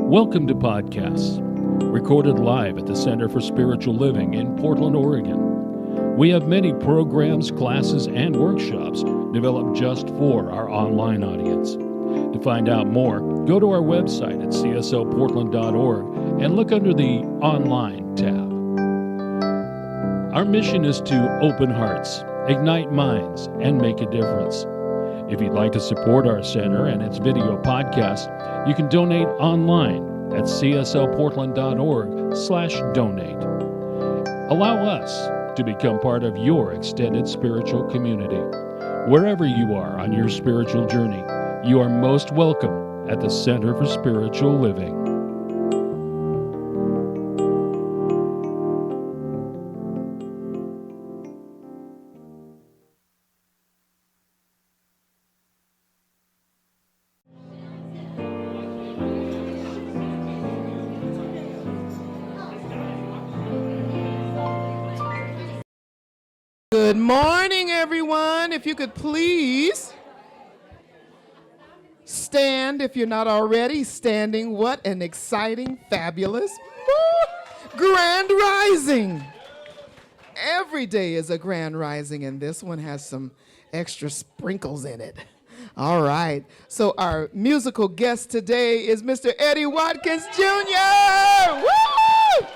Welcome to Podcasts, recorded live at the Center for Spiritual Living in Portland, Oregon. We have many programs, classes, and workshops developed just for our online audience. To find out more, go to our website at cslportland.org and look under the Online tab. Our mission is to open hearts, ignite minds, and make a difference. If you'd like to support our center and its video podcast, you can donate online at cslportland.org/donate. Allow us to become part of your extended spiritual community. Wherever you are on your spiritual journey, you are most welcome at the Center for Spiritual Living. Good morning, everyone. If you could please stand if you're not already standing. What an exciting, fabulous, grand rising. Every day is a grand rising, and this one has some extra sprinkles in it. All right. So our musical guest today is Mr. Eddie Watkins, Jr. Woo!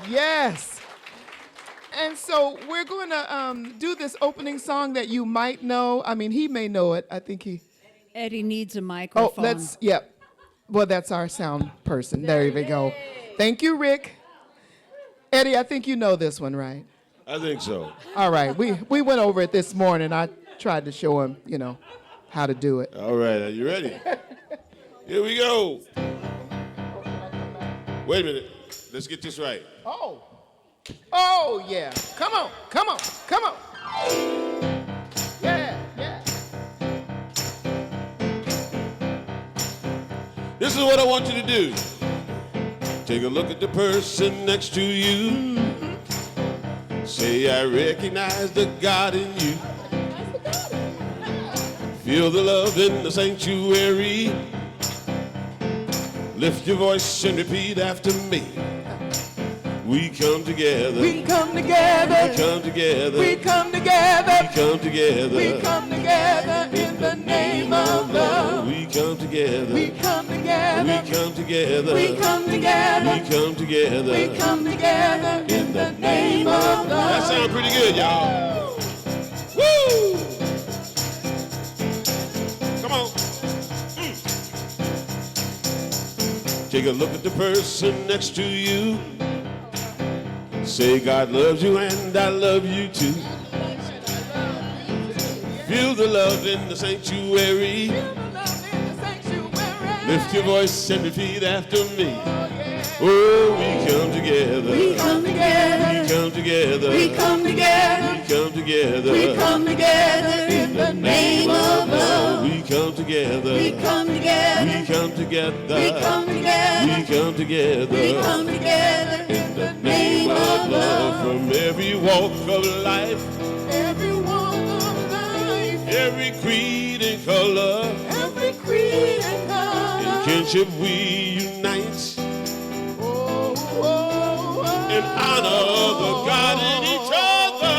Yes. And so we're going to do this opening song that you might know. I mean, he may know it. I think he... Eddie needs a microphone. Yep. Well, that's our sound person. There we go. Thank you, Rick. Eddie, I think you know this one, right? I think so. All right. We went over it this morning. I tried to show him, how to do it. All right. Are you ready? Here we go. Wait a minute. Let's get this right. Oh, yeah. Come on. Yeah. This is what I want you to do. Take a look at the person next to you. Say, I recognize the God in you. Feel the love in the sanctuary. Lift your voice and repeat after me. We come together. We come together. We come together. We come together. We come together. We come together in the name of love. We come together. We come together. We come together. We come together. We come together. We come together in the name of love. That sounds pretty good, y'all. Woo! Come on. Take a look at the person next to you. Say, God loves you and I love you too. Feel the love in the sanctuary. Lift your voice and repeat after me. Oh, we come together. We come together. We come together. We come together. We come together. We come together in the name of love. We come together. We come together. We come together. We come together. We come together. We come together in the name of love. From every walk of life, Every walk of life, every creed and color, every creed and in color. kinship we unite. In honor of the God in each other.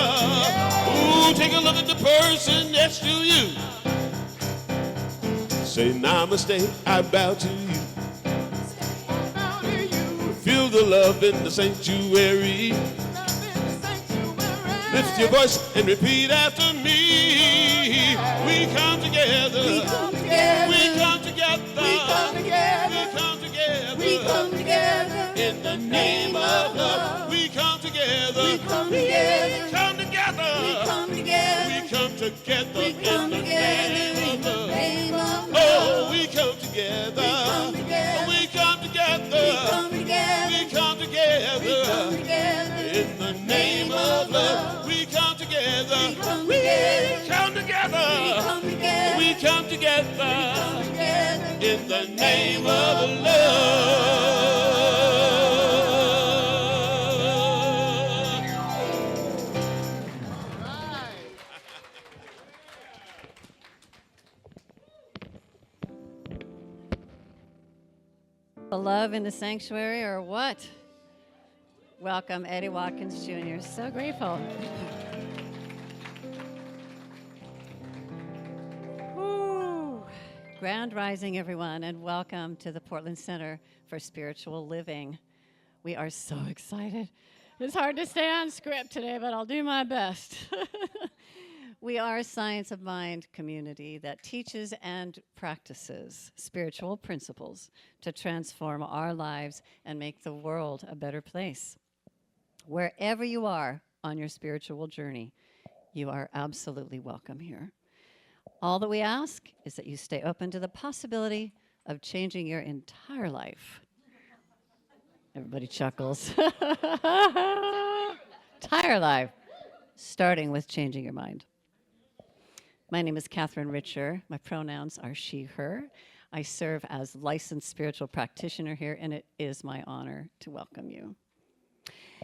Ooh, take a look at the person next to you. Say, namaste, I bow to you. Feel the love in the sanctuary. Lift your voice and repeat after me. We come together. We come together. We come together. We come together. We come together. We come together In the name of love, we come together. We come together. We come together. We come together. We come together. We come together in the name of love. Oh, we come together. We come together. We come together. We come together. We come together. We come together In the name of love, we come together. We come together. Come together. We come together. We come together. Together. In the name of love. The love in the sanctuary or what? Welcome, Eddie Watkins Jr. So grateful. Woo. Grand rising, everyone, and welcome to the Portland Center for Spiritual Living. We are so excited. It's hard to stay on script today, but I'll do my best. We are a science of mind community that teaches and practices spiritual principles to transform our lives and make the world a better place. Wherever you are on your spiritual journey, you are absolutely welcome here. All that we ask is that you stay open to the possibility of changing your entire life. Everybody chuckles. Entire life, starting with changing your mind. My name is Catherine Richer. My pronouns are she, her. I serve as licensed spiritual practitioner here, and it is my honor to welcome you.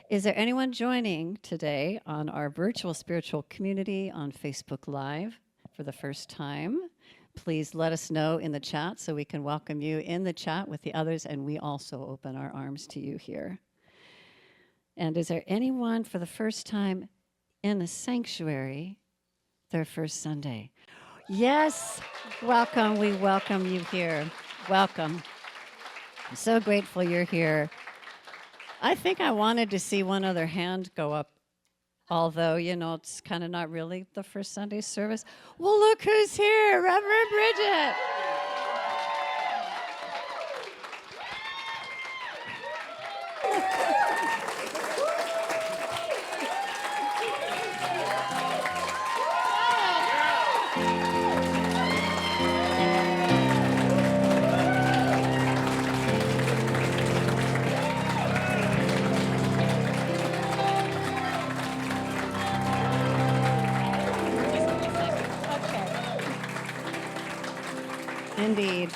Is there anyone joining today on our virtual spiritual community on Facebook Live for the first time? Please let us know in the chat so we can welcome you in the chat with the others, and we also open our arms to you here. And is there anyone for the first time in the sanctuary, their first Sunday? Yes, welcome. We welcome you here. Welcome. I'm so grateful you're here. I think I wanted to see one other hand go up, although, you know, it's kind of not really the first Sunday service. Well, look who's here, Reverend Bridget. Indeed.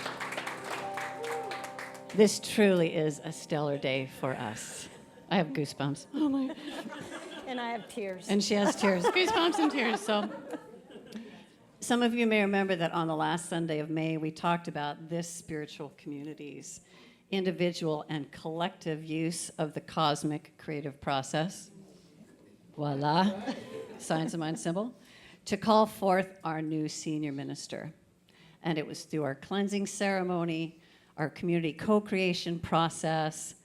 This truly is a stellar day for us. I have goosebumps. Oh my. And I have tears. And she has tears. Goosebumps and tears. So some of you may remember that on the last Sunday of May, we talked about this spiritual community's individual and collective use of the cosmic creative process. Voila. Science of mind symbol. To call forth our new senior minister. And it was through our cleansing ceremony, our community co-creation process,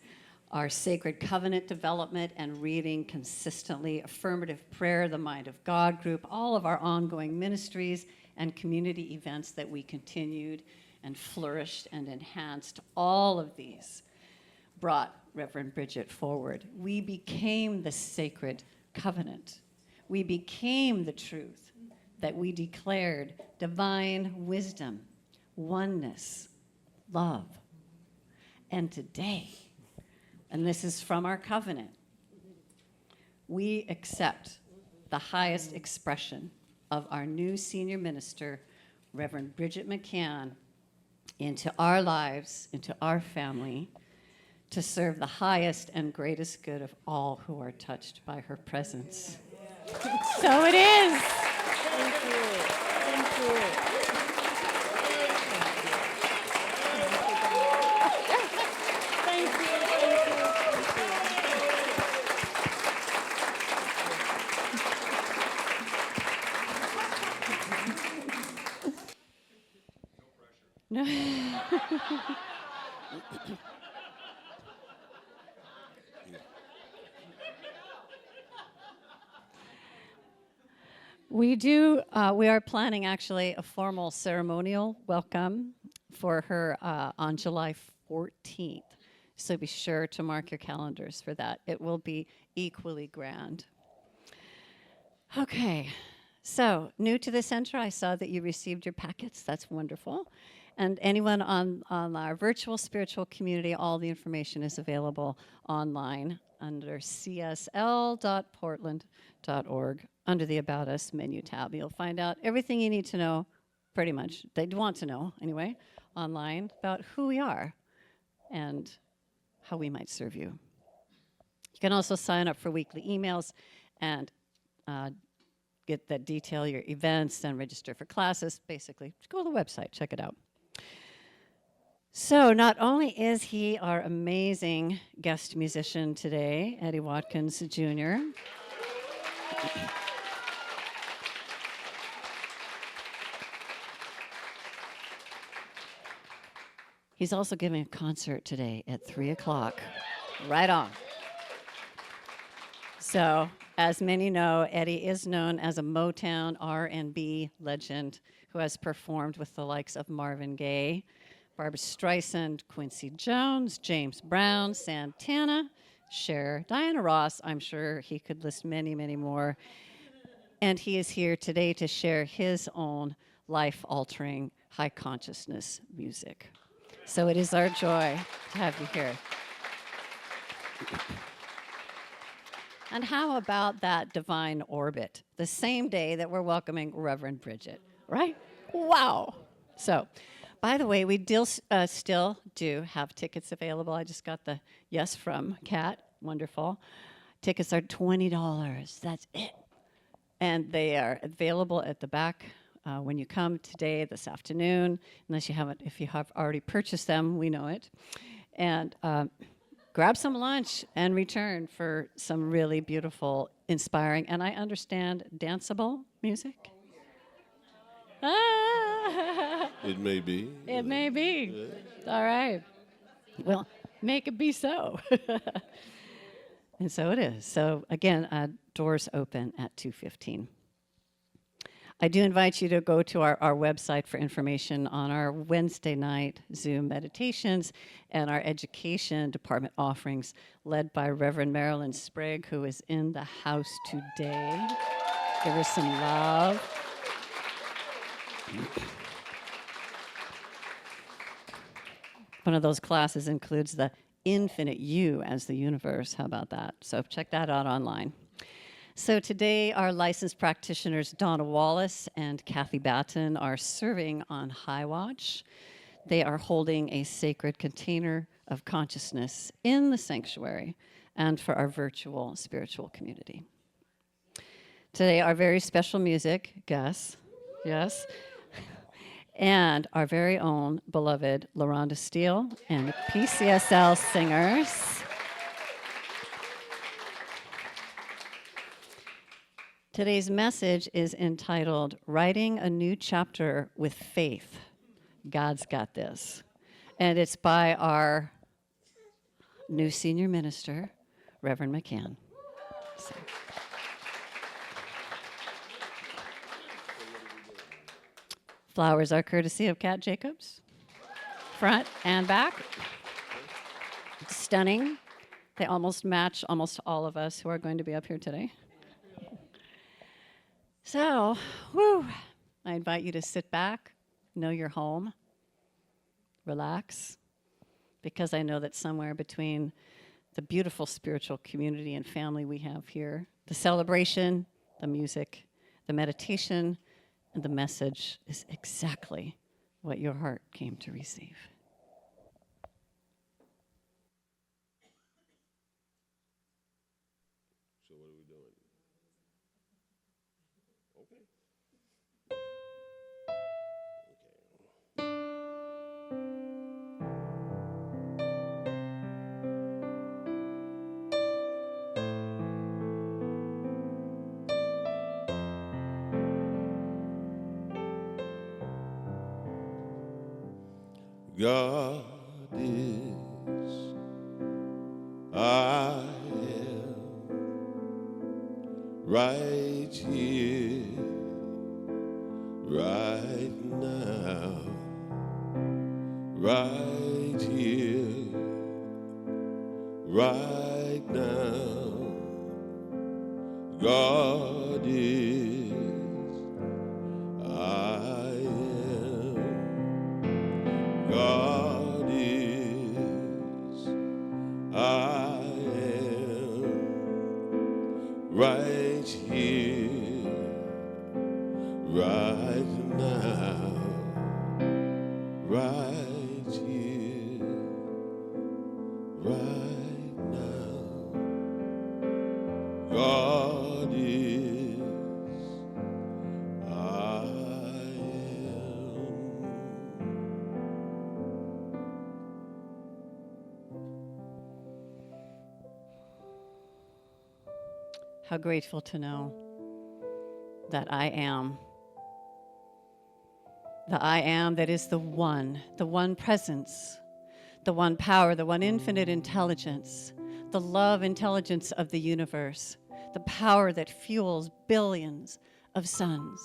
our sacred covenant development and reading consistently, affirmative prayer, the Mind of God group, all of our ongoing ministries and community events that we continued and flourished and enhanced. All of these brought Reverend Bridget forward. We became the sacred covenant. We became the truth that we declared: divine wisdom, oneness, love. And today, and this is from our covenant, we accept the highest expression of our new senior minister, Reverend Bridget McCann, into our lives, into our family, to serve the highest and greatest good of all who are touched by her presence. So it is. Thank you. Thank you. Thank you. No. We are planning actually a formal ceremonial welcome for her on July 14th. So be sure to mark your calendars for that. It will be equally grand. Okay, so new to the center, I saw that you received your packets. That's wonderful. And anyone on our virtual spiritual community, all the information is available online under csl.portland.org under the About Us menu tab. You'll find out everything you need to know, pretty much, they'd want to know anyway, online about who we are and how we might serve you. You can also sign up for weekly emails and get that detail your events and register for classes. Basically, just go to the website, check it out. So, not only is he our amazing guest musician today, Eddie Watkins Jr., he's also giving a concert today at 3 o'clock. Right on. So, as many know, Eddie is known as a Motown R&B legend who has performed with the likes of Marvin Gaye, Barbra Streisand, Quincy Jones, James Brown, Santana, Cher, Diana Ross. I'm sure he could list many, many more. And he is here today to share his own life-altering, high-consciousness music. So it is our joy to have you here. And how about that divine orbit, the same day that we're welcoming Reverend Bridget, right? Wow. So, by the way, we still do have tickets available. I just got the yes from Kat. Wonderful. Tickets are $20. That's it. And they are available at the back when you come today, this afternoon, unless you haven't, if you have already purchased them, we know it. And grab some lunch and return for some really beautiful, inspiring, and I understand danceable music. Ah. It may be. It may be. Yeah. All right. Well, make it be so. And so it is. So again, doors open at 2:15. I do invite you to go to our website for information on our Wednesday night Zoom meditations and our education department offerings led by Reverend Marilyn Sprague, who is in the house today. Give her some love. One of those classes includes the infinite you as the universe. How about that? So check that out online. So today, our licensed practitioners, Donna Wallace and Kathy Batten, are serving on High Watch. They are holding a sacred container of consciousness in the sanctuary and for our virtual spiritual community. Today, our very special music, Gus, yes, and our very own beloved LaRonda Steele and the PCSL singers. Today's message is entitled, Writing a New Chapter with Faith. God's Got This. And it's by our new senior minister, Reverend McCann. So. Flowers are courtesy of Kat Jacobs, front and back. Stunning. They almost match almost all of us who are going to be up here today. So, I invite you to sit back, know you're home, relax, because I know that somewhere between the beautiful spiritual community and family we have here, the celebration, the music, the meditation, and the message is exactly what your heart came to receive. So what are we doing? Okay. God is, I am right here, right now, right here, right now. God is, I am. God is, I am, right here, right now, right here, right now. God is, I am. How grateful to know that I am. The I am that is the one presence, the one power, the one infinite intelligence, the love intelligence of the universe, the power that fuels billions of suns,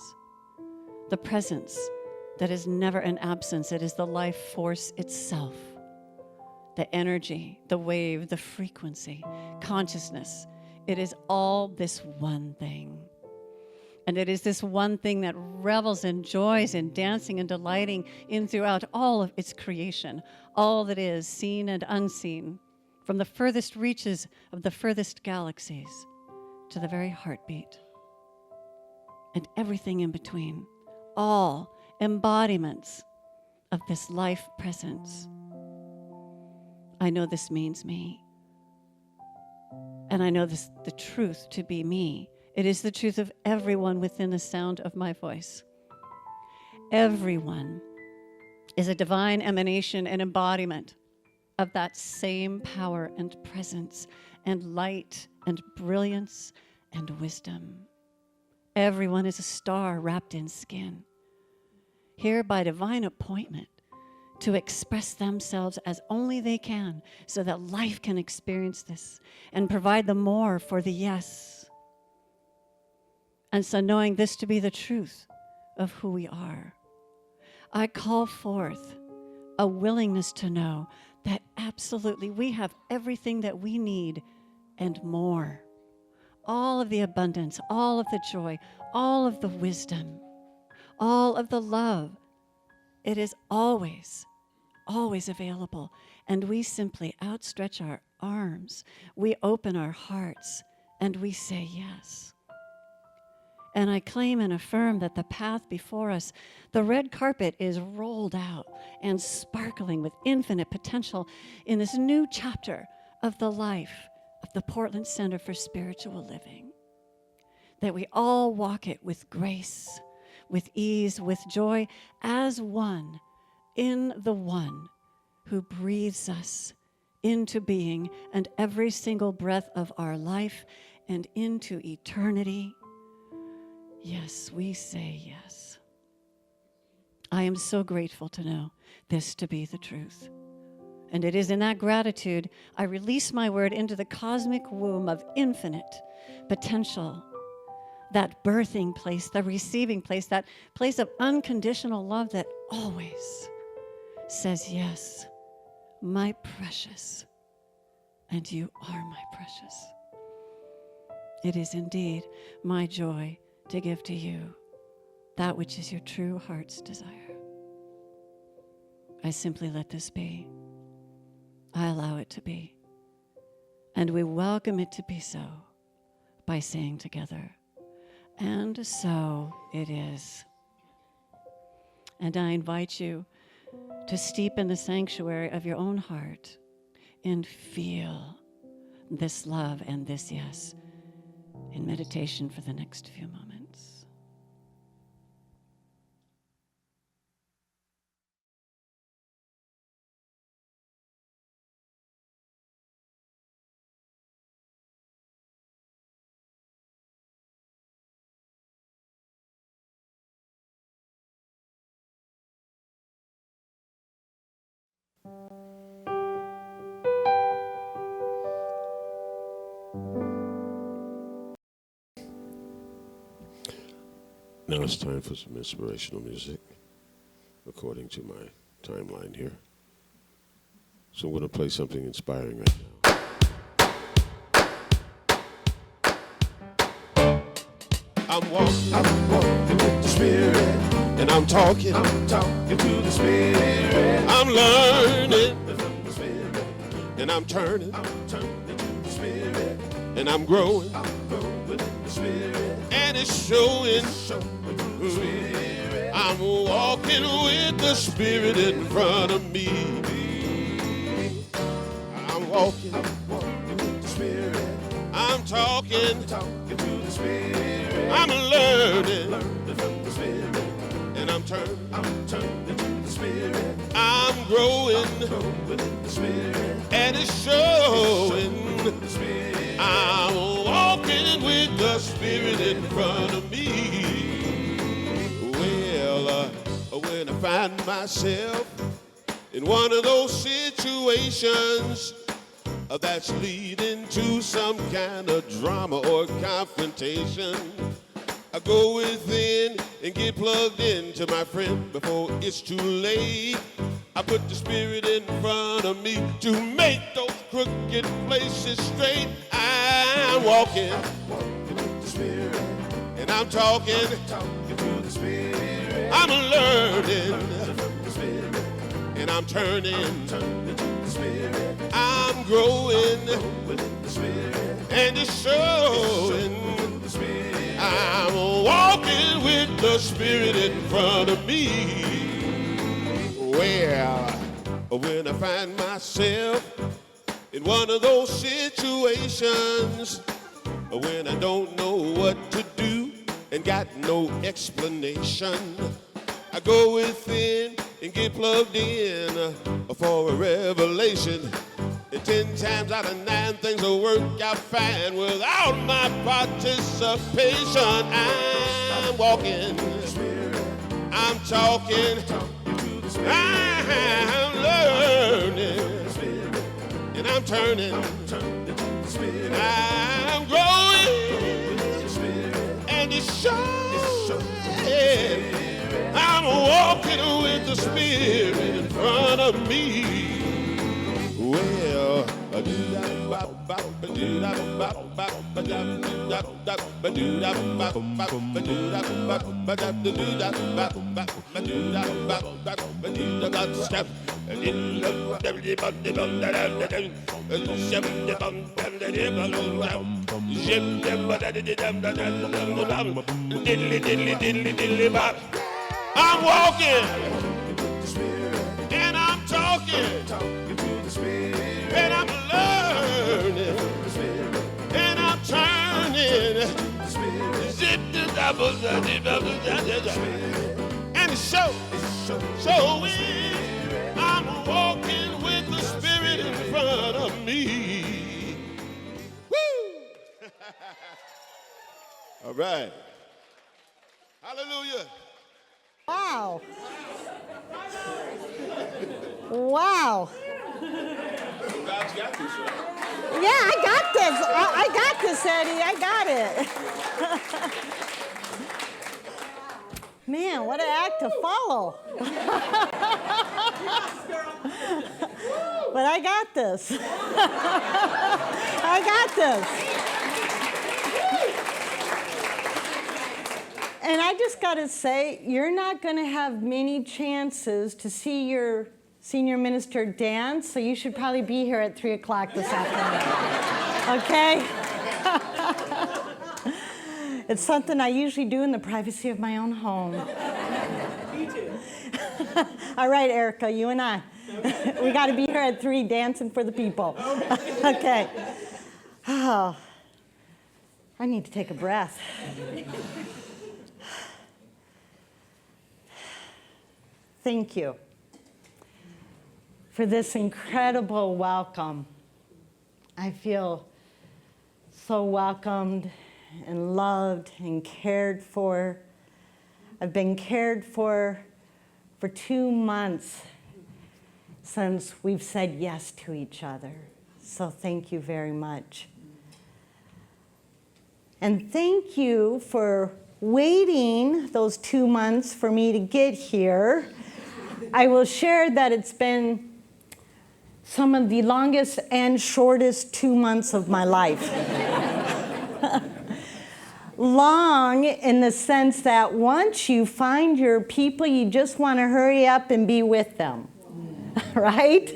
the presence that is never an absence. It is the life force itself, the energy, the wave, the frequency, consciousness. It is all this one thing. And it is this one thing that revels and joys in dancing and delighting in throughout all of its creation, all that is seen and unseen, from the furthest reaches of the furthest galaxies to the very heartbeat, and everything in between, all embodiments of this life presence. I know this means me. And I know this, the truth to be me. It is the truth of everyone within the sound of my voice. Everyone is a divine emanation and embodiment of that same power and presence and light and brilliance and wisdom. Everyone is a star wrapped in skin, here by divine appointment to express themselves as only they can so that life can experience this and provide the more for the yes. And so knowing this to be the truth of who we are, I call forth a willingness to know that absolutely we have everything that we need and more. All of the abundance, all of the joy, all of the wisdom, all of the love. It is always available. And we simply outstretch our arms. We open our hearts and we say yes. And I claim and affirm that the path before us, the red carpet, is rolled out and sparkling with infinite potential in this new chapter of the life of the Portland Center for Spiritual Living. That we all walk it with grace, with ease, with joy, as one in the one who breathes us into being and every single breath of our life and into eternity. Yes, we say yes. I am so grateful to know this to be the truth. And it is in that gratitude I release my word into the cosmic womb of infinite potential, that birthing place, the receiving place, that place of unconditional love that always says, yes, my precious, and you are my precious. It is indeed my joy to give to you that which is your true heart's desire. I simply let this be. I allow it to be. And we welcome it to be so by saying together, and so it is. And I invite you to steep in the sanctuary of your own heart and feel this love and this yes in meditation for the next few moments. Now it's time for some inspirational music, according to my timeline here. So I'm going to play something inspiring right now. I'm walking with the Spirit, and I'm talking to the Spirit. I'm learning from the Spirit, and I'm turning to the Spirit, and I'm growing with the Spirit, and it's showing. I'm walking with the Spirit in front of me. I'm walking with the Spirit. I'm talking to the Spirit. I'm learning from the Spirit, and I'm turning to the Spirit. I'm growing with the Spirit, and it's showing. I'm walking with Spirit in front of me. Well, when I find myself in one of those situations that's leading to some kind of drama or confrontation, I go within and get plugged into my friend before it's too late. I put the Spirit in front of me to make those crooked places straight. I'm walking with the Spirit, and I'm talking to the Spirit. I'm learning, and I'm turning. I'm growing, and it's showing. I'm walking with the Spirit in front of me. Well, when I find myself in one of those situations when I don't know what to do and got no explanation, I go within and get plugged in for a revelation. And 10 times out of 9 things will work out fine without my participation. I'm walking, I'm talking, I'm learning, and I'm turning, I'm growing, and it's showing. I'm walking with the Spirit in front of me. Well, I'm walking, and I'm talking, and I'm learning, and I'm turning, and it's showing. I'm walking with the Spirit in front of me. Woo! All right. Hallelujah. Wow. Wow. God's got this, right? Yeah, I got this. I got this, Eddie. I got it. Man, what an act to follow. But I got this. I got this. And I just got to say, you're not going to have many chances to see your senior minister dance, so you should probably be here at 3 o'clock this afternoon. Okay? It's something I usually do in the privacy of my own home. Me too. All right, Erica, you and I. We got to be here at 3 dancing for the people. Okay. Oh, I need to take a breath. Thank you for this incredible welcome. I feel so welcomed and loved and cared for. I've been cared for 2 months since we've said yes to each other. So thank you very much. And thank you for waiting those 2 months for me to get here. I will share that it's been some of the longest and shortest 2 months of my life. Long in the sense that once you find your people, you just want to hurry up and be with them, right?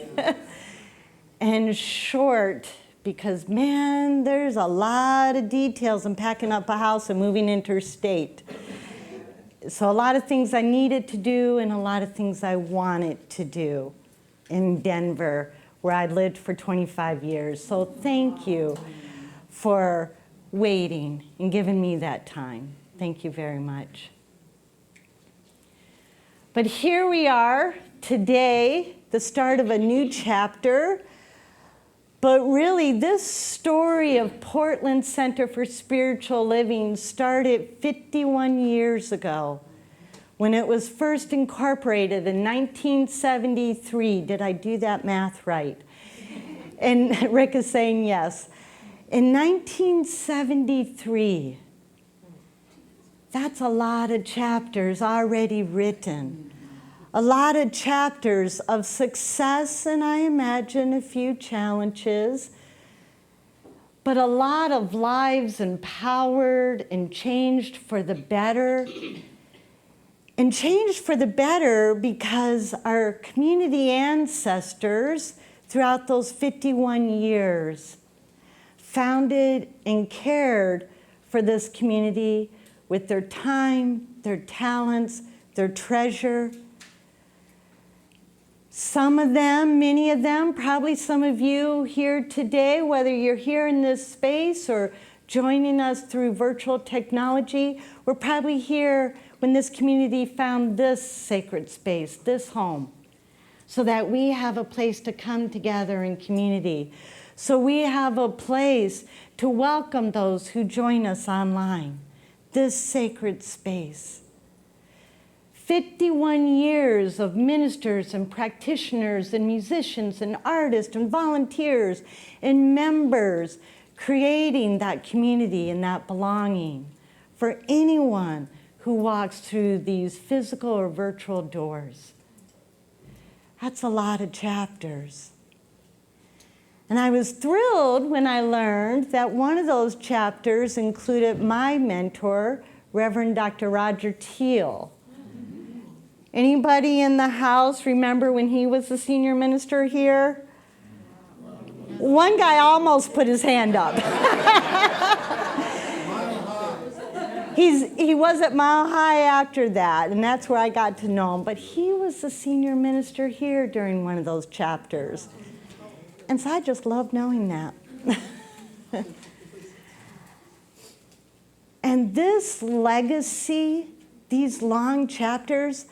And short because, man, there's a lot of details in packing up a house and moving interstate. So a lot of things I needed to do and a lot of things I wanted to do in Denver, where I lived for 25 years. So thank you for waiting and giving me that time. Thank you very much. But here we are today, the start of a new chapter, But really, this story of Portland Center for Spiritual Living started 51 years ago when it was first incorporated in 1973. Did I do that math right? And Rick is saying yes. In 1973, that's a lot of chapters already written. A lot of chapters of success, and I imagine a few challenges, but a lot of lives empowered and changed for the better. And changed for the better because our community ancestors throughout those 51 years founded and cared for this community with their time, their talents, their treasure. Some of them, many of them, probably some of you here today, whether you're here in this space or joining us through virtual technology, we're probably here when this community found this sacred space, this home, so that we have a place to come together in community. So we have a place to welcome those who join us online, this sacred space. 51 years of ministers and practitioners and musicians and artists and volunteers and members creating that community and that belonging for anyone who walks through these physical or virtual doors. That's a lot of chapters. And I was thrilled when I learned that one of those chapters included my mentor, Reverend Dr. Roger Teal. Anybody in the house remember when he was the senior minister here? One guy almost put his hand up. He was at Mile High after that, and that's where I got to know him. But he was the senior minister here during one of those chapters. And so I just loved knowing that. And this legacy, these long chapters,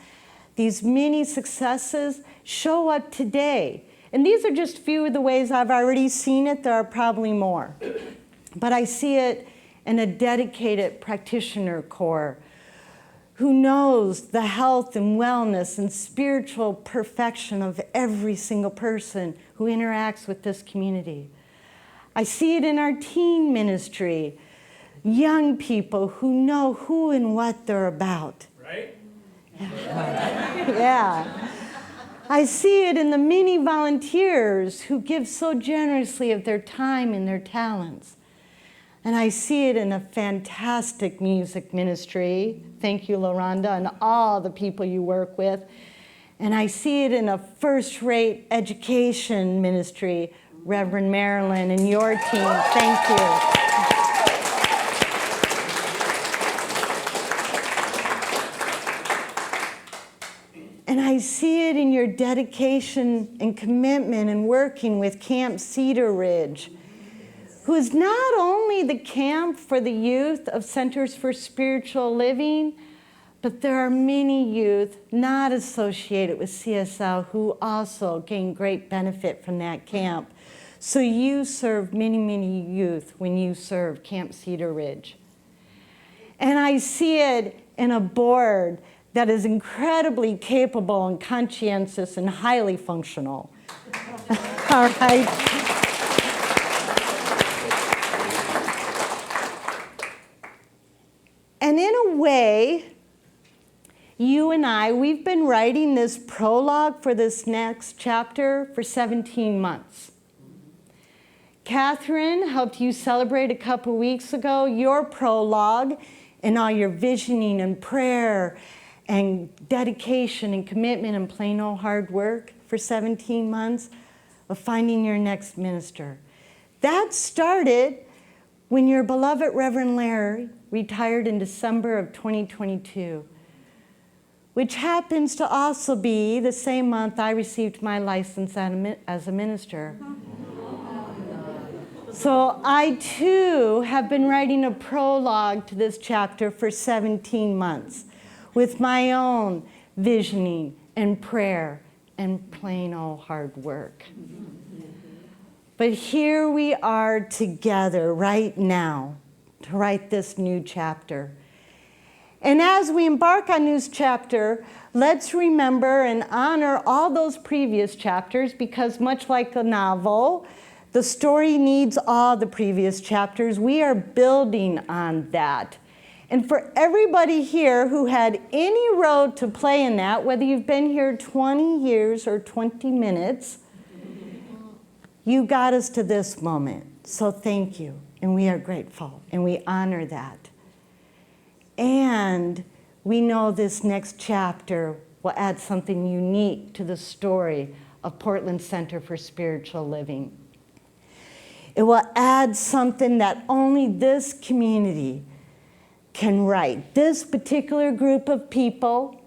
these many successes show up today. And these are just a few of the ways I've already seen it. There are probably more. But I see it in a dedicated practitioner corps who knows the health and wellness and spiritual perfection of every single person who interacts with this community. I see it in our teen ministry, young people who know who and what they're about. Right? Yeah. I see it in the many volunteers who give so generously of their time and their talents. And I see it in a fantastic music ministry. Thank you, LaRonda, and all the people you work with. And I see it in a first-rate education ministry, Reverend Marilyn and your team. Thank you. And I see it in your dedication and commitment in working with Camp Cedar Ridge, who is not only the camp for the youth of Centers for Spiritual Living, but there are many youth not associated with CSL who also gain great benefit from that camp. So you serve many, many youth when you serve Camp Cedar Ridge. And I see it in a board that is incredibly capable and conscientious and highly functional. All right. And in a way, you and we've been writing this prologue for this next chapter for 17 months. Catherine helped you celebrate a couple weeks ago your prologue and all your visioning and prayer and dedication and commitment and plain old hard work for 17 months of finding your next minister. That started when your beloved Reverend Larry retired in December of 2022, which happens to also be the same month I received my license as a minister. So I too have been writing a prologue to this chapter for 17 months with my own visioning and prayer and plain old hard work. But here we are together right now to write this new chapter. And as we embark on this chapter, let's remember and honor all those previous chapters, because much like a novel, the story needs all the previous chapters. We are building on that. And for everybody here who had any role to play in that, whether you've been here 20 years or 20 minutes, you got us to this moment. So thank you. And we are grateful. And we honor that. And we know this next chapter will add something unique to the story of Portland Center for Spiritual Living. It will add something that only this community can write, this particular group of people.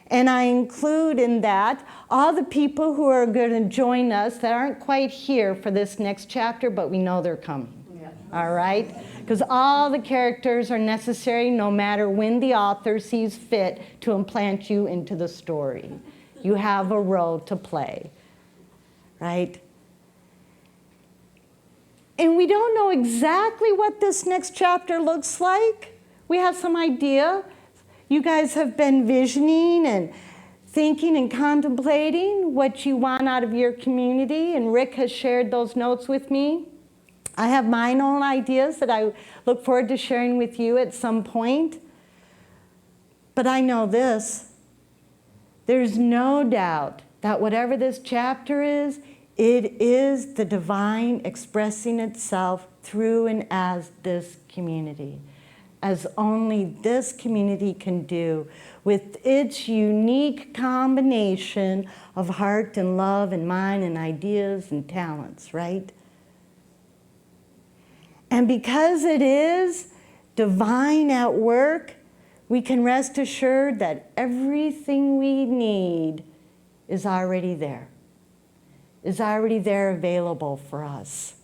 And I include in that all the people who are going to join us that aren't quite here for this next chapter, but we know they're coming. Yeah. All right? Because all the characters are necessary no matter when the author sees fit to implant you into the story. You have a role to play, right? And we don't know exactly what this next chapter looks like. We have some idea. You guys have been visioning and thinking and contemplating what you want out of your community, and Rick has shared those notes with me. I have my own ideas that I look forward to sharing with you at some point. But I know this. There's no doubt that whatever this chapter is, it is the divine expressing itself through and as this community, as only this community can do, with its unique combination of heart and love and mind and ideas and talents, right? And because it is divine at work, we can rest assured that everything we need is already there, available for us.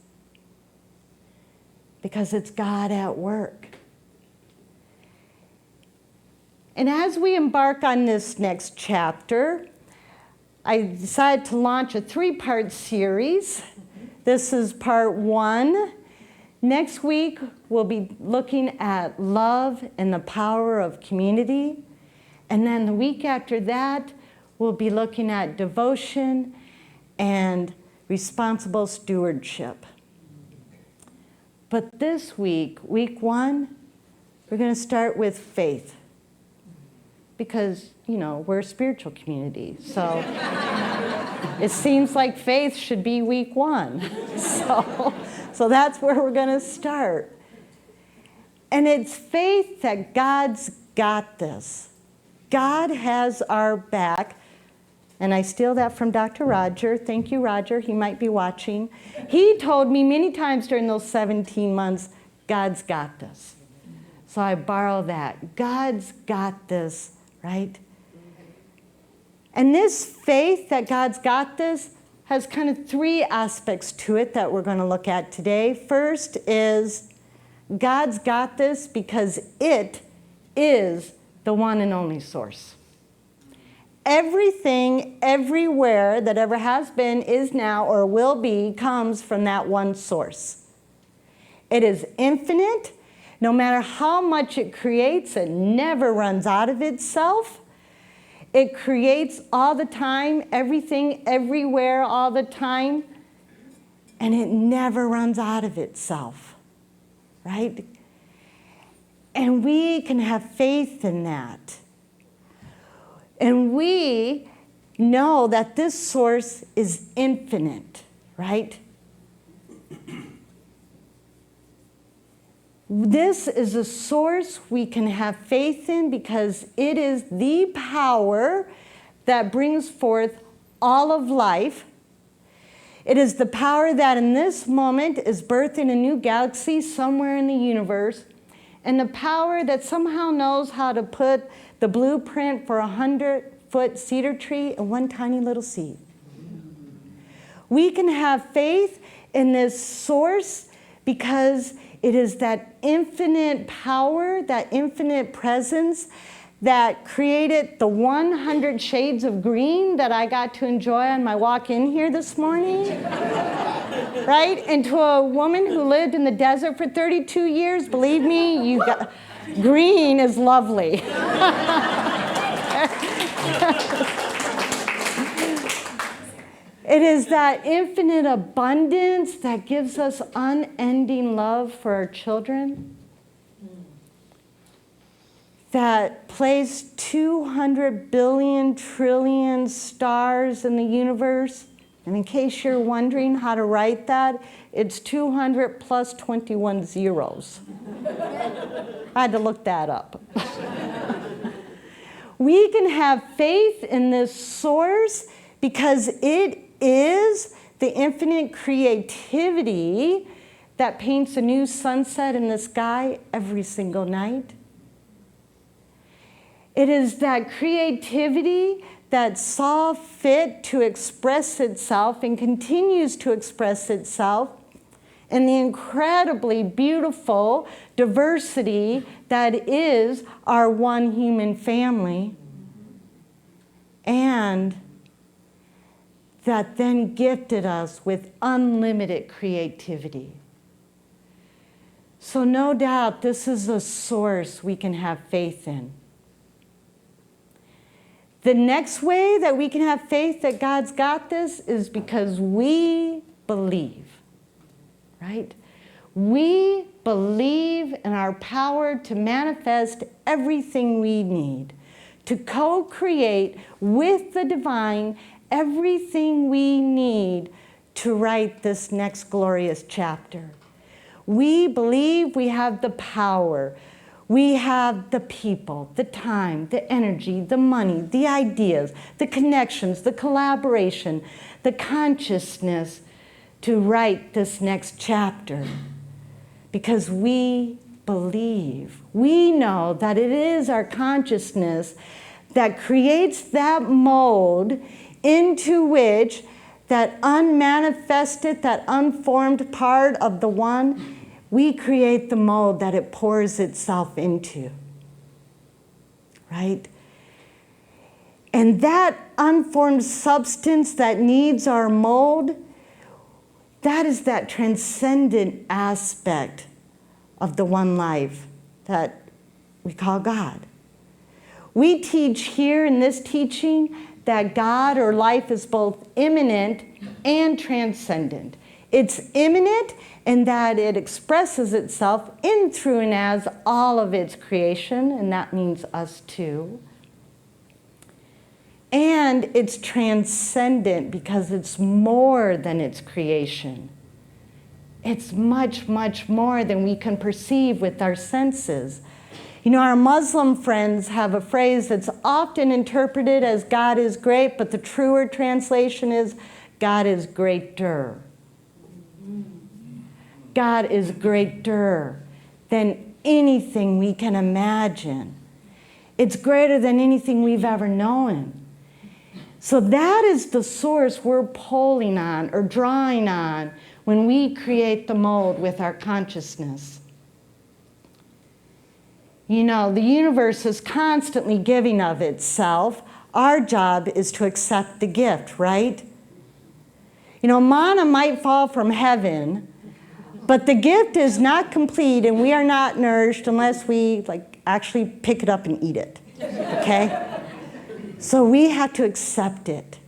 Because it's God at work. And as we embark on this next chapter, I decided to launch a 3-part series. This is part 1. Next week, we'll be looking at love and the power of community. And then the week after that, we'll be looking at devotion and responsible stewardship. But this week, week 1, we're going to start with faith. Because, we're a spiritual community. So it seems like faith should be week 1. So that's where we're going to start. And it's faith that God's got this. God has our back. And I steal that from Dr. Roger. Thank you, Roger. He might be watching. He told me many times during those 17 months, God's got this. So I borrow that. God's got this, right? And this faith that God's got this has kind of 3 aspects to it that we're going to look at today. First is God's got this because it is the one and only source. Everything, everywhere that ever has been, is now, or will be, comes from that one source. It is infinite. No matter how much it creates, it never runs out of itself. It creates all the time, everything, everywhere, all the time. And it never runs out of itself, right? And we can have faith in that. And we know that this source is infinite, right? This is a source we can have faith in because it is the power that brings forth all of life. It is the power that in this moment is birthing a new galaxy somewhere in the universe, and the power that somehow knows how to put the blueprint for a 100-foot cedar tree in one tiny little seed. We can have faith in this source because it is that infinite power, that infinite presence that created the 100 shades of green that I got to enjoy on my walk in here this morning. right? And to a woman who lived in the desert for 32 years, believe me, green is lovely. It is that infinite abundance that gives us unending love for our children, that placed 200 billion trillion stars in the universe. And in case you're wondering how to write that, it's 200 plus 21 zeros. I had to look that up. We can have faith in this source because it is the infinite creativity that paints a new sunset in the sky every single night. It is that creativity that saw fit to express itself and continues to express itself in the incredibly beautiful diversity that is our one human family, and that then gifted us with unlimited creativity. So no doubt this is a source we can have faith in. The next way that we can have faith that God's got this is because we believe, right? We believe in our power to manifest everything we need, to co-create with the divine everything we need to write this next glorious chapter. We believe we have the power. We have the people, the time, the energy, the money, the ideas, the connections, the collaboration, the consciousness to write this next chapter. Because we believe. We know that it is our consciousness that creates that mold into which that unmanifested, that unformed part of the one, we create the mold that it pours itself into, right? And that unformed substance that needs our mold, that is that transcendent aspect of the one life that we call God. We teach here in this teaching that God or life is both immanent and transcendent. It's immanent in that it expresses itself in, through, and as all of its creation, and that means us too. And it's transcendent because it's more than its creation. It's much, much more than we can perceive with our senses. You know, our Muslim friends have a phrase that's often interpreted as God is great, but the truer translation is God is greater. God is greater than anything we can imagine. It's greater than anything we've ever known. So that is the source we're pulling on or drawing on when we create the mold with our consciousness. You know, the universe is constantly giving of itself. Our job is to accept the gift, right? You know, manna might fall from heaven, but the gift is not complete and we are not nourished unless we actually pick it up and eat it, okay? So we have to accept it.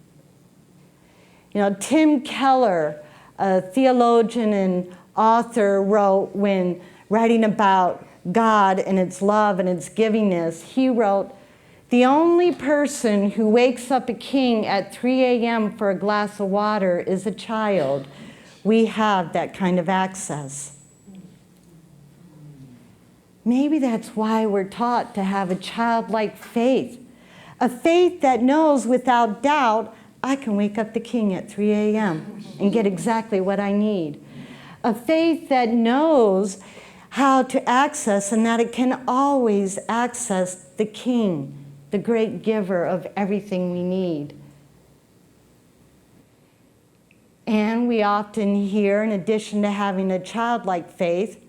You know, Tim Keller, a theologian and author, wrote when writing about God and its love and its givingness, he wrote, "The only person who wakes up a king at 3 a.m. for a glass of water is a child. We have that kind of access." Maybe that's why we're taught to have a childlike faith, a faith that knows without doubt, I can wake up the king at 3 a.m. and get exactly what I need. A faith that knows how to access and that it can always access the king, the great giver of everything we need. And we often hear, in addition to having a childlike faith,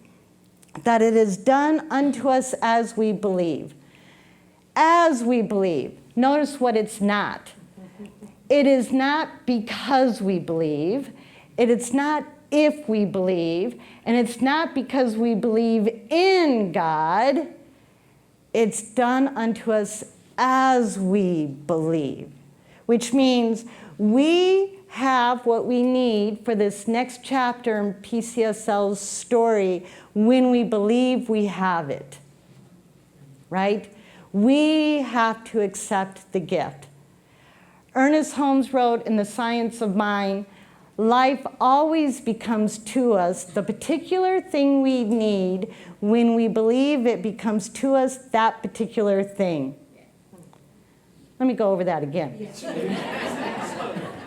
that it is done unto us as we believe. As we believe. Notice what it's not. It is not because we believe. It is not if we believe, and it's not because we believe in God. It's done unto us as we believe, which means we have what we need for this next chapter in PCSL's story when we believe we have it, right? We have to accept the gift. Ernest Holmes wrote in The Science of Mind, life always becomes to us the particular thing we need when we believe it becomes to us that particular thing. Let me go over that again.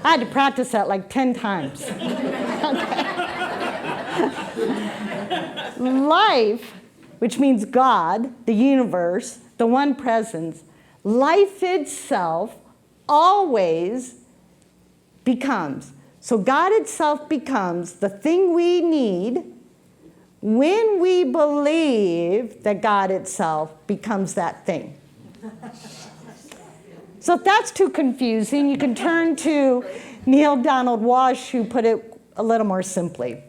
I had to practice that like 10 times. Life, which means God, the universe, the one presence, life itself always becomes. So God itself becomes the thing we need when we believe that God itself becomes that thing. So if that's too confusing, you can turn to Neil Donald Walsh, who put it a little more simply.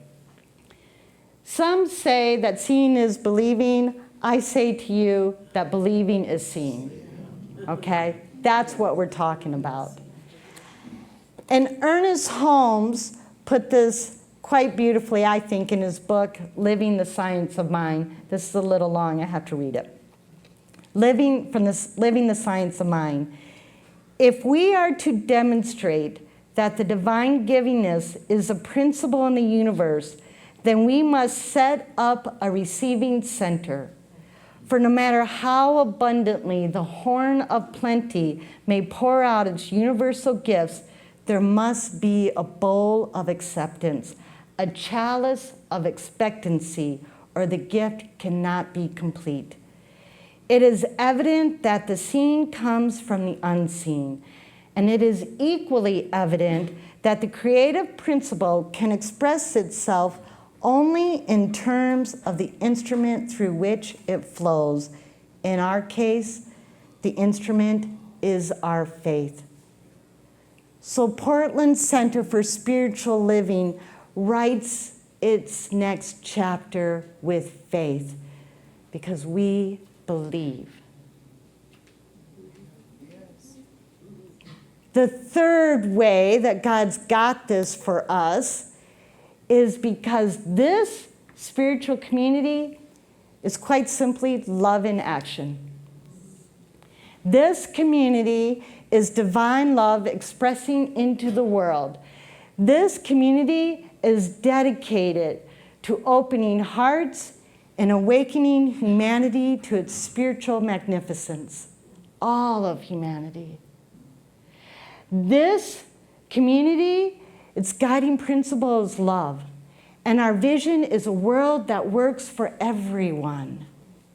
Some say that seeing is believing. I say to you that believing is seeing. Okay? That's what we're talking about. And Ernest Holmes put this quite beautifully, I think, in his book, Living the Science of Mind. This is a little long, I have to read it. Living the Science of Mind. If we are to demonstrate that the divine givingness is a principle in the universe, then we must set up a receiving center. For no matter how abundantly the horn of plenty may pour out its universal gifts, there must be a bowl of acceptance, a chalice of expectancy, or the gift cannot be complete. It is evident that the seen comes from the unseen, and it is equally evident that the creative principle can express itself only in terms of the instrument through which it flows. In our case, the instrument is our faith. So Portland Center for Spiritual Living writes its next chapter with faith because we believe. The third way that God's got this for us is because this spiritual community is quite simply love in action. This community is divine love expressing into the world. This community is dedicated to opening hearts and awakening humanity to its spiritual magnificence, all of humanity. This community, its guiding principle is love, and our vision is a world that works for everyone,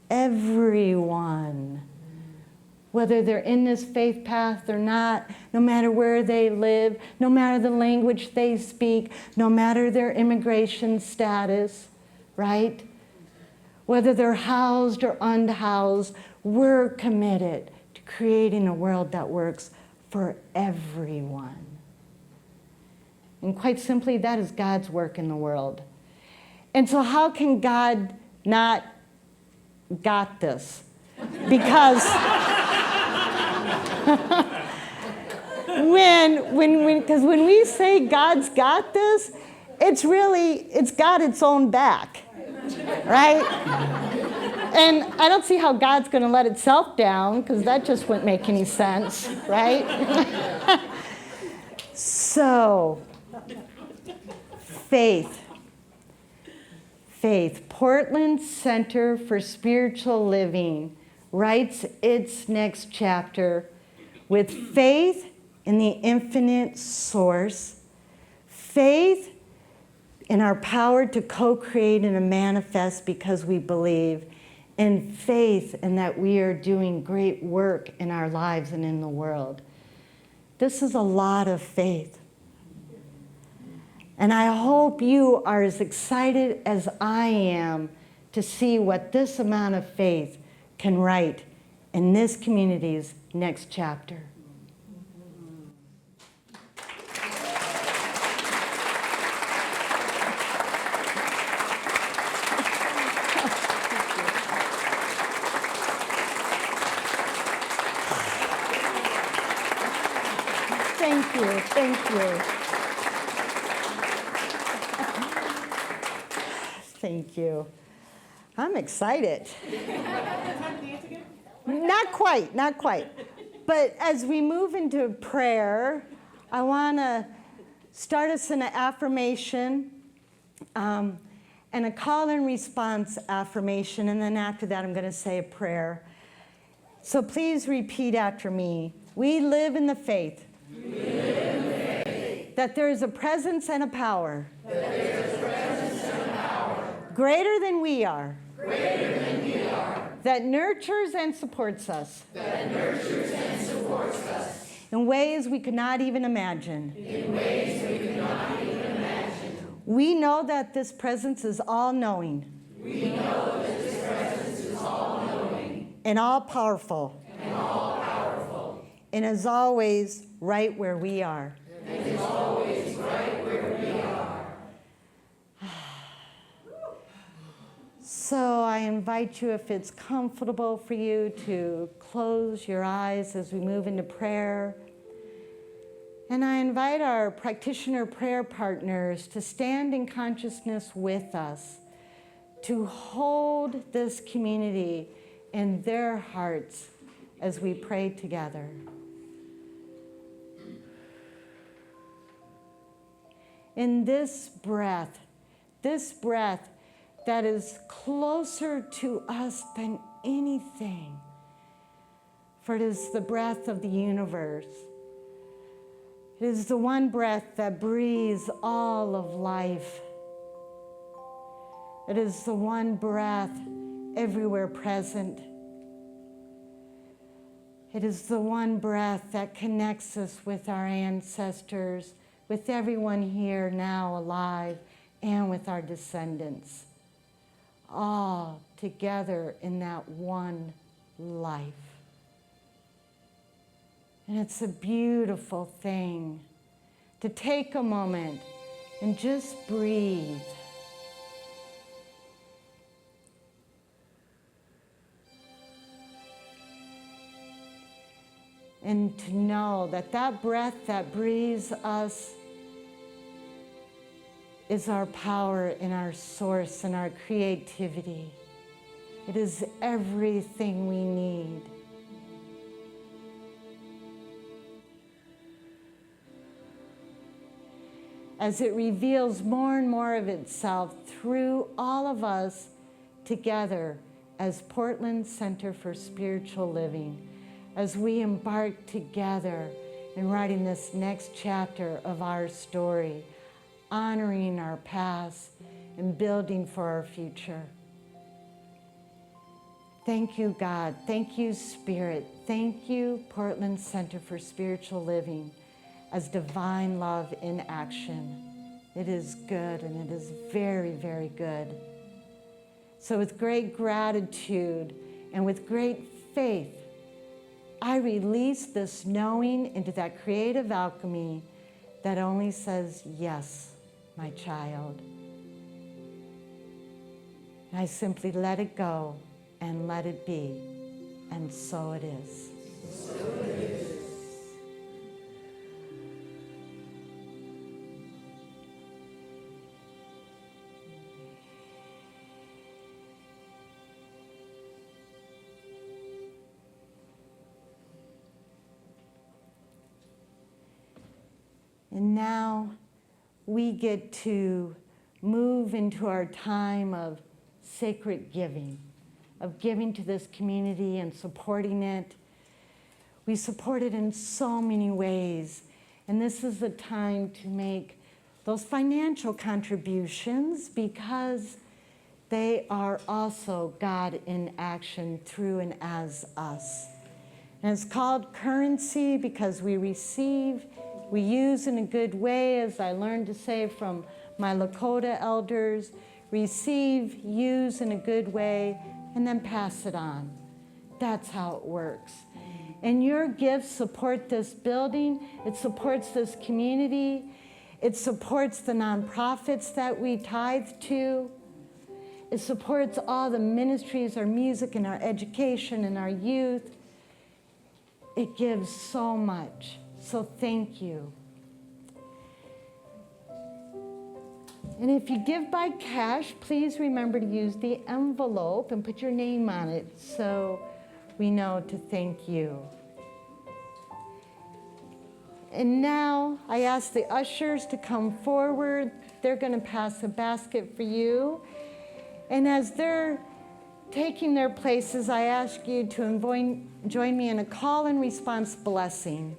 everyone. Whether they're in this faith path or not, no matter where they live, no matter the language they speak, no matter their immigration status, right? Whether they're housed or unhoused, we're committed to creating a world that works for everyone. And quite simply, that is God's work in the world. And so how can God not got this? Because when we say God's got this, it's got its own back, right? And I don't see how God's going to let itself down, because that just wouldn't make any sense, right? So, faith. Portland Center for Spiritual Living writes its next chapter with faith in the infinite source, faith in our power to co-create and to manifest because we believe, and faith in that we are doing great work in our lives and in the world. This is a lot of faith. And I hope you are as excited as I am to see what this amount of faith can write in this community's next chapter. Thank you. Thank you. Thank you. I'm excited. Not quite, not quite. But as we move into prayer, I want to start us in an affirmation and a call and response affirmation. And then after that, I'm going to say a prayer. So please repeat after me. We live in the faith. We live in the faith. That there is a presence and a power. That there is a presence and a power. Greater than we are. Greater than we are. That nurtures and supports us. That nurtures and supports us. In ways we could not even imagine. In ways we could not even imagine. We know that this presence is all-knowing. We know that this presence is all-knowing. And all-powerful. And all-powerful. And is always right where we are. And is always right where we are. So I invite you, if it's comfortable for you, to close your eyes as we move into prayer. And I invite our practitioner prayer partners to stand in consciousness with us, to hold this community in their hearts as we pray together. In this breath that is closer to us than anything, for it is the breath of the universe. It is the one breath that breathes all of life. It is the one breath everywhere present. It is the one breath that connects us with our ancestors, with everyone here now alive, and with our descendants, all together in that one life. And it's a beautiful thing to take a moment and just breathe. And to know that that breath that breathes us is our power and our source and our creativity. It is everything we need. As it reveals more and more of itself through all of us together as Portland Center for Spiritual Living, as we embark together in writing this next chapter of our story, honoring our past and building for our future. Thank you, God. Thank you, Spirit. Thank you, Portland Center for Spiritual Living, as divine love in action. It is good, and it is very, very good. So with great gratitude and with great faith, I release this knowing into that creative alchemy that only says, yes, my child. And I simply let it go and let it be, and so it is. So it is. And now we get to move into our time of sacred giving, of giving to this community and supporting it. We support it in so many ways. And this is the time to make those financial contributions because they are also God in action through and as us. And it's called currency because we receive, we use in a good way, as I learned to say from my Lakota elders, receive, use in a good way, and then pass it on. That's how it works. And your gifts support this building, it supports this community, it supports the nonprofits that we tithe to, it supports all the ministries, our music and our education and our youth. It gives so much So thank you. And if you give by cash, please remember to use the envelope and put your name on it so we know to thank you. And now I ask the ushers to come forward. They're going to pass a basket for you. And as they're taking their places, I ask you to join me in a call and response blessing.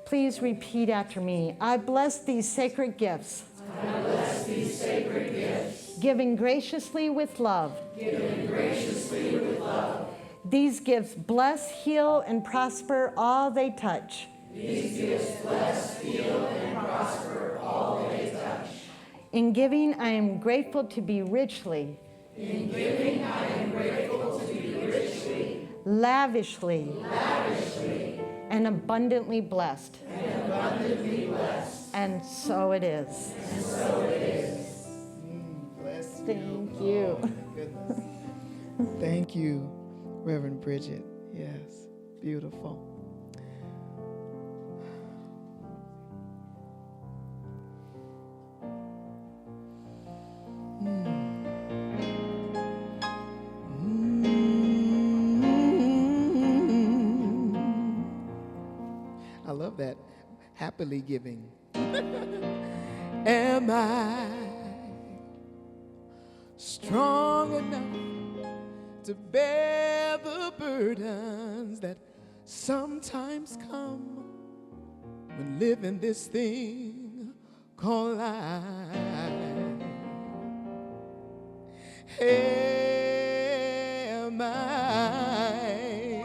Please repeat after me. I bless these sacred gifts. I bless these sacred gifts. Giving graciously with love. Giving graciously with love. These gifts bless, heal, and prosper all they touch. These gifts bless, heal, and prosper all they touch. In giving, I am grateful to be richly. In giving, I am grateful to be richly. Lavishly. Lavishly. And abundantly blessed. And abundantly blessed. And so it is. And so it is. Bless you. Thank you. Oh, my goodness. Thank you, Reverend Bridget. Yes, beautiful. I love that. Happily giving. Am I strong enough to bear the burdens that sometimes come when living this thing called life? Am I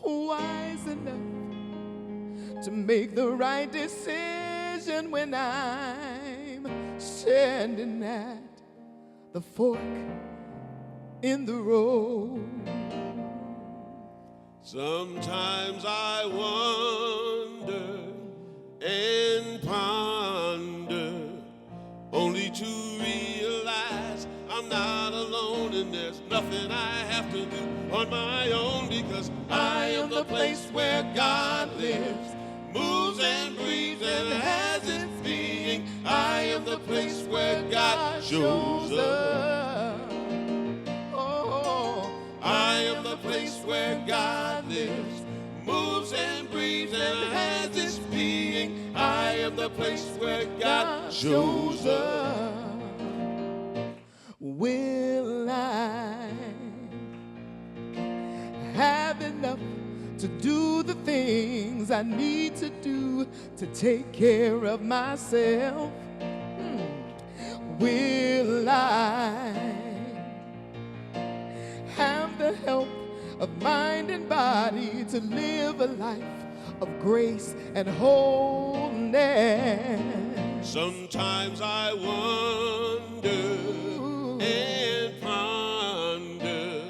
wise enough to make the right decision when I'm standing at the fork in the road? Sometimes I wonder and ponder, only to realize I'm not alone and there's nothing I have to do on my own, because I am the place where God lives, moves and breathes and has its being. I am the place where God shows up. Oh, I am the place where God lives, moves and breathes and has its being. I am the place where God shows up. will I have enough to do the things I need to do to take care of myself? Will I have the help of mind and body to live a life of grace and wholeness? Sometimes I wonder and ponder,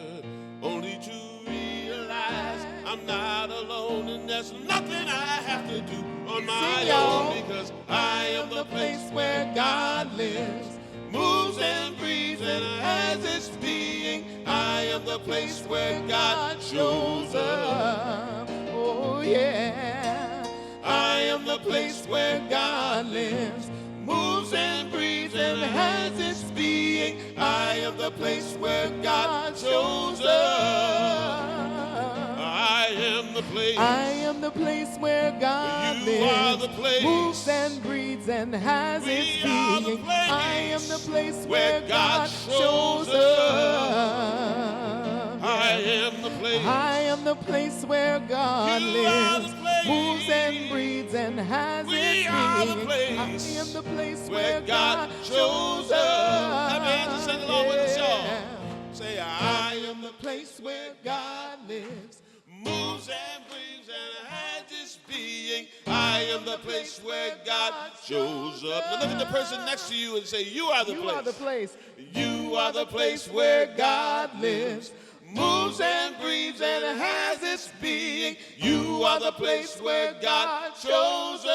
only to realize I'm not alone and there's nothing I have to do on my own, because I am the place where God lives, moves and breathes and has its being. I am the place where God shows up. Oh yeah, I am the place where God lives, moves and breathes and has its being. I am the place where God shows up. I am the place. I am the place where God You lives, are the place. moves and breathes and has We its are the being. place I am the place where where God God shows shows up. I am the place. I am the place where God You are lives, the place. moves and breathes and has We its are the being. place I am the place where God shows up. Clap your hands and sing along with us, y'all. Say, I am the place where God lives. moves and breathes and has its being. I am the place where God shows up. Now look at the person next to you and say, you are the You place. are the place. You are the place where God lives, moves and breathes and has its being. You are the place where God shows up.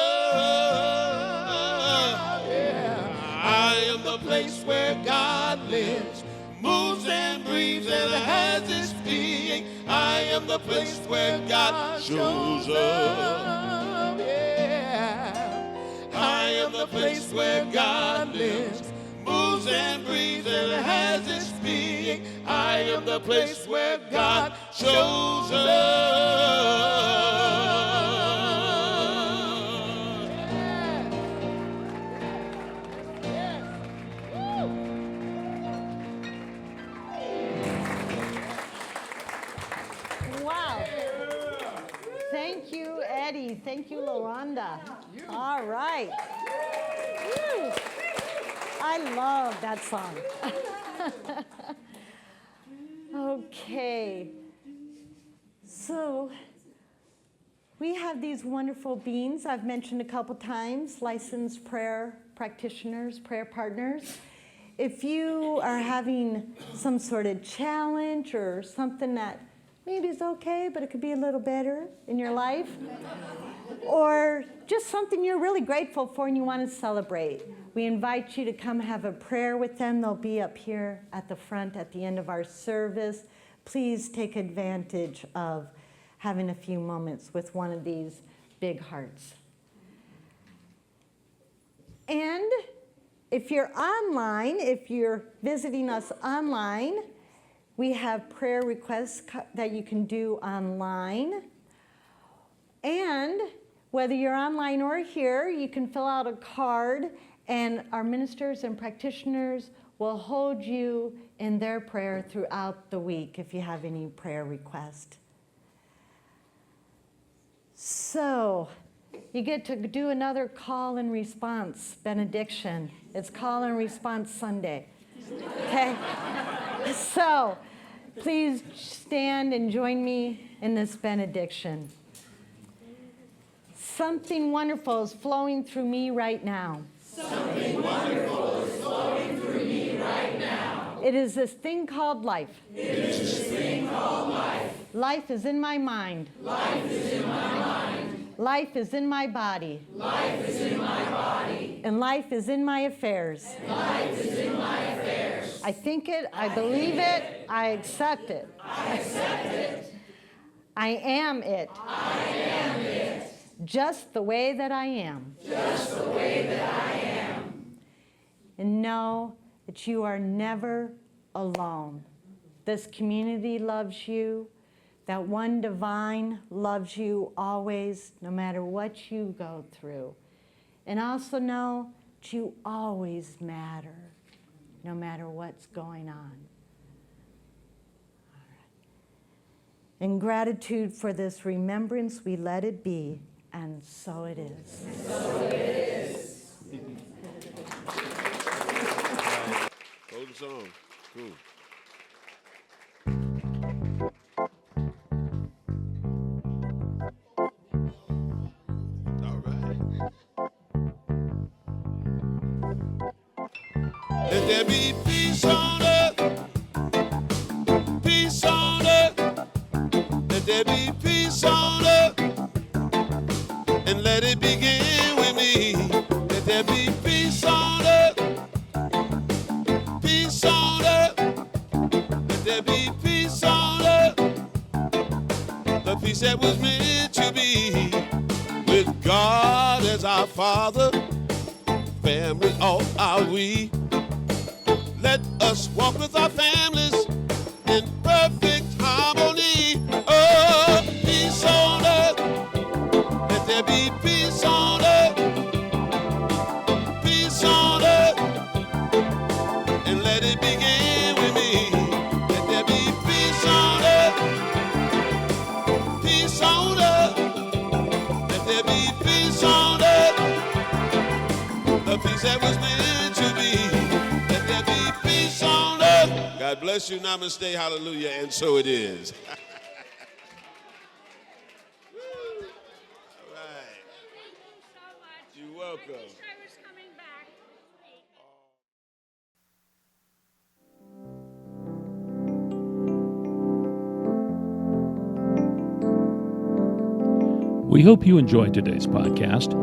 Yeah. I am the place where God lives, moves and breathes and has its being. being. I am the place where God shows up. Yeah. I am the place where God lives, moves and breathes and has its being. I am the place where God shows up. Wow. Thank you, Eddie. Thank you, LaRonda. All right. Woo. I love that song. Okay. So we have these wonderful beings I've mentioned a couple times, licensed prayer practitioners, prayer partners. If you are having some sort of challenge or something that maybe is okay, but it could be a little better in your life, or just something you're really grateful for and you want to celebrate, we invite you to come have a prayer with them. They'll be up here at the front at the end of our service. Please take advantage of having a few moments with one of these big hearts. And if you're online, if you're visiting us online, we have prayer requests that you can do online. And whether you're online or here, you can fill out a card, and our ministers and practitioners will hold you in their prayer throughout the week if you have any prayer request. So you get to do another call and response benediction. It's call and response Sunday. Okay? So please stand and join me in this benediction. Something wonderful is flowing through me right now. Something wonderful is flowing through me right now. It is this thing called life. It is this thing called life. Life is in my mind. Life is in my mind. Life is in my body. Life is in my body. And life is in my affairs. Life is in my affairs. I think it, I believe it, I accept it. I accept it. I am it. I am it. Just the way that I am. Just the way that I am. And know that you are never alone. This community loves you. That one divine loves you always, no matter what you go through. And also know that you always matter, no matter what's going on. All right. In gratitude for this remembrance, we let it be, and so it is. And so it is. Hold the song. Cool. All right. Let there be peace on earth. Peace on earth. Let there be peace on earth. And let it begin with me. Let there be peace on earth. Peace on earth. Let there be peace on earth. The peace that was meant to be. With God as our Father, family all are we. Let us walk with our families in perfect harmony. Oh, peace on earth. Let there be peace on earth. Peace on earth. And let it begin with me. Let there be peace on earth. Peace on earth. Let there be peace on earth. The peace that was meant to be. Let there be peace on earth. God bless you. Namaste. Hallelujah. And so it is. You're welcome. I wish I was coming back. We hope you enjoyed today's podcast.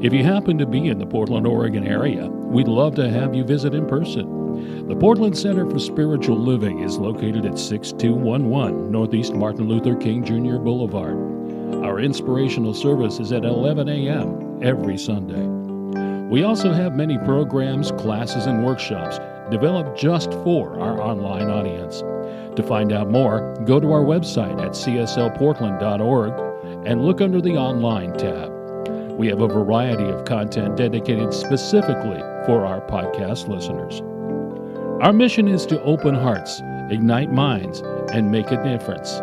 If you happen to be in the Portland, Oregon area, we'd love to have you visit in person. The Portland Center for Spiritual Living is located at 6211 Northeast Martin Luther King Jr. Boulevard. Our inspirational service is at 11 a.m. every Sunday. We also have many programs, classes, and workshops developed just for our online audience. To find out more, go to our website at cslportland.org and look under the Online tab. We have a variety of content dedicated specifically for our podcast listeners. Our mission is to open hearts, ignite minds, and make a difference.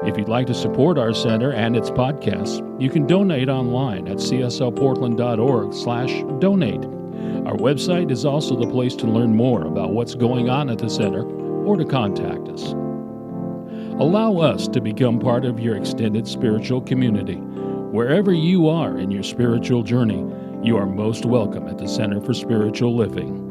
If you'd like to support our center and its podcasts, you can donate online at cslportland.org/donate. Our website is also the place to learn more about what's going on at the center or to contact us. Allow us to become part of your extended spiritual community. Wherever you are in your spiritual journey, you are most welcome at the Center for Spiritual Living.